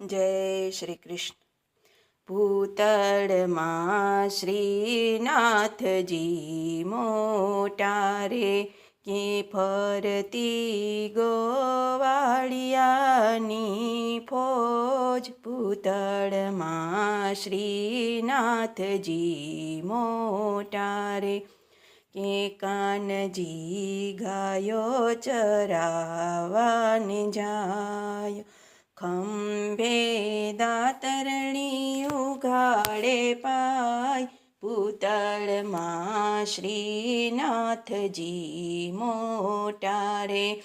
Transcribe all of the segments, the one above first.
જય શ્રી કૃષ્ણ. ભૂતળમાં શ્રીનાથજી મોટા રે, કે ફરતી ગોવાળિયાની ફોજ. ભૂતળમાં શ્રીનાથજી મોટા રે, કે કાનજી ગાયો ચરાવવાને જાય. ખંભે દાતરણી ઉઘાડે પાય, ભૂતળમાં શ્રીનાથજી મોટા રે,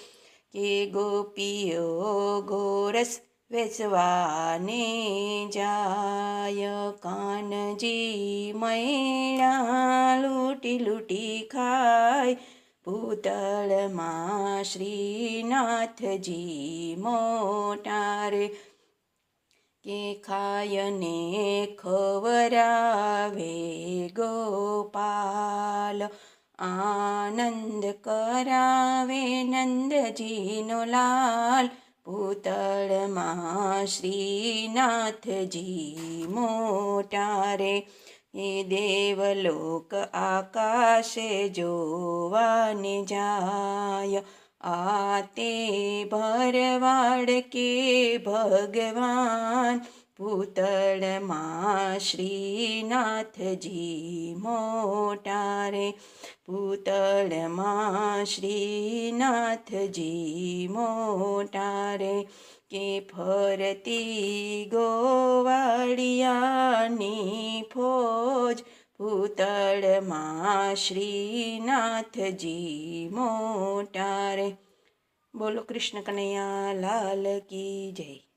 કે ગોપીઓ ગોરસ વેચવાને જાય. કાનજી મૈણા લૂંટી લૂંટી ખાય, ભૂતળમાં શ્રીનાથજી મોટા રે, કે ખાયને ખવરાવે ગોપાલ. આનંદ કરાવે નંદજીનો લાલ, ભૂતળમાં શ્રીનાથજી મોટા રે, એ દેવલોક આકાશે જોવાને જાય. આ તે ભરવાડ કે ભગવાન, ભૂતળમાં શ્રીનાથજી મોટા રે, ભૂતળમાં શ્રીનાથજી મોટા રે, કે ફરતી ગોવાળિયાની ફોજ. ભૂતળમાં શ્રીનાથજી મોટા રે. બોલો કૃષ્ણ કનૈયા લાલ કી જય.